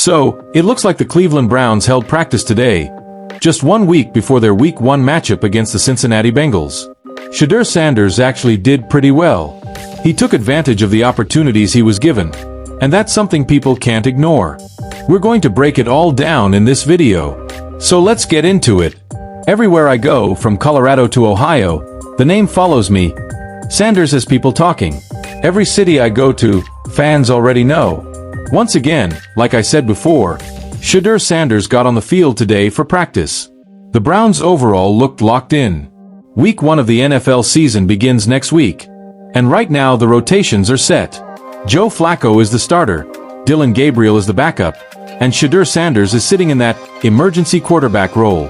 So, it looks like the Cleveland Browns held practice today, just 1 week before their Week 1 matchup against the Cincinnati Bengals. Shedeur Sanders actually did pretty well. He took advantage of the opportunities he was given, and that's something people can't ignore. We're going to break it all down in this video. So let's get into it. Everywhere I go, from Colorado to Ohio, the name follows me. Sanders has people talking. Every city I go to, fans already know. Once again, like I said before, Shedeur Sanders got on the field today for practice. The Browns overall looked locked in. Week 1 of the NFL season begins next week, and right now the rotations are set. Joe Flacco is the starter, Dillon Gabriel is the backup, and Shedeur Sanders is sitting in that emergency quarterback role.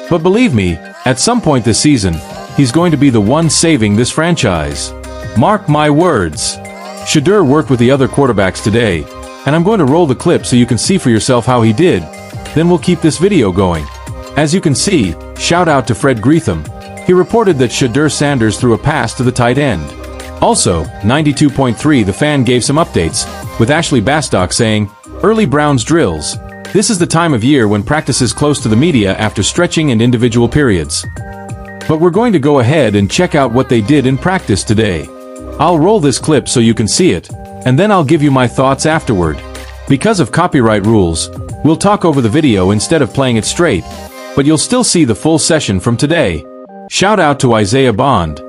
But believe me, at some point this season, he's going to be the one saving this franchise. Mark my words. Shedeur worked with the other quarterbacks today, and I'm going to roll the clip so you can see for yourself how he did. Then we'll keep this video going. As you can see, shout out to Fred Greetham. He reported that Shedeur Sanders threw a pass to the tight end. Also, 92.3 The Fan gave some updates, with Ashley Bastock saying, "Early Browns drills. This is the time of year when practice is close to the media after stretching and individual periods." But we're going to go ahead and check out what they did in practice today. I'll roll this clip so you can see it, and then I'll give you my thoughts afterward. Because of copyright rules, we'll talk over the video instead of playing it straight, but you'll still see the full session from today. Shout out to Isaiah Bond.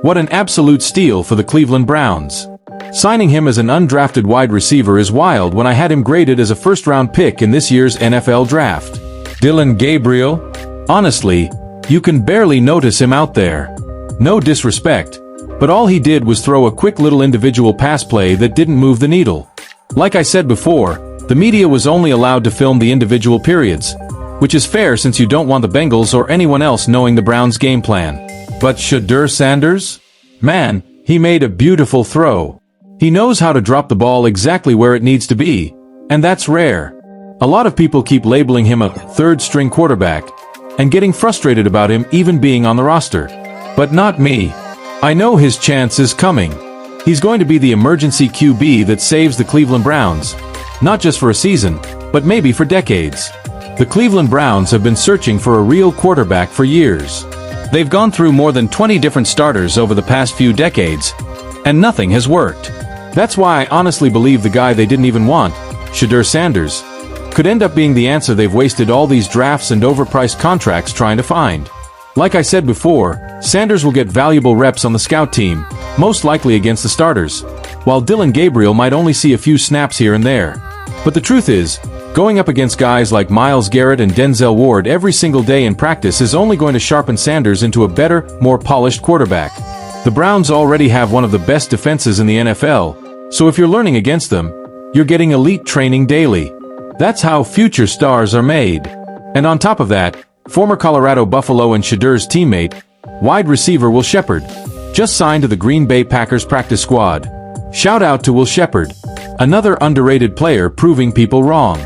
What an absolute steal for the Cleveland Browns. Signing him as an undrafted wide receiver is wild when I had him graded as a first-round pick in this year's NFL draft. Dillon Gabriel? Honestly, you can barely notice him out there. No disrespect, but all he did was throw a quick little individual pass play that didn't move the needle. Like I said before, the media was only allowed to film the individual periods, which is fair since you don't want the Bengals or anyone else knowing the Browns' game plan. But Shedeur Sanders? Man, he made a beautiful throw. He knows how to drop the ball exactly where it needs to be, and that's rare. A lot of people keep labeling him a third-string quarterback, and getting frustrated about him even being on the roster. But not me. I know his chance is coming. He's going to be the emergency QB that saves the Cleveland Browns, not just for a season, but maybe for decades. The Cleveland Browns have been searching for a real quarterback for years. They've gone through more than 20 different starters over the past few decades, and nothing has worked. That's why I honestly believe the guy they didn't even want, Shedeur Sanders, could end up being the answer they've wasted all these drafts and overpriced contracts trying to find. Like I said before, Sanders will get valuable reps on the scout team, most likely against the starters, while Dillon Gabriel might only see a few snaps here and there. But the truth is, going up against guys like Myles Garrett and Denzel Ward every single day in practice is only going to sharpen Sanders into a better, more polished quarterback. The Browns already have one of the best defenses in the NFL, so if you're learning against them, you're getting elite training daily. That's how future stars are made. And on top of that, former Colorado Buffalo and Shedeur's teammate, wide receiver Will Sheppard, just signed to the Green Bay Packers practice squad. Shout out to Will Sheppard, another underrated player proving people wrong.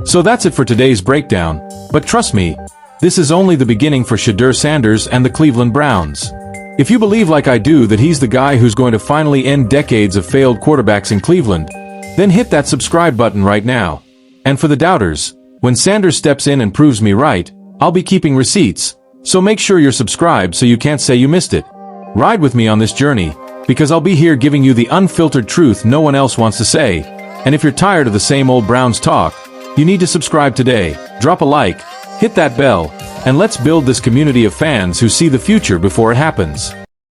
So that's it for today's breakdown, but trust me, this is only the beginning for Shedeur Sanders and the Cleveland Browns. If you believe like I do that he's the guy who's going to finally end decades of failed quarterbacks in Cleveland, then hit that subscribe button right now. And for the doubters, when Sanders steps in and proves me right, I'll be keeping receipts, so make sure you're subscribed so you can't say you missed it. Ride with me on this journey, because I'll be here giving you the unfiltered truth no one else wants to say. And if you're tired of the same old Browns talk, you need to subscribe today, drop a like, hit that bell, and let's build this community of fans who see the future before it happens.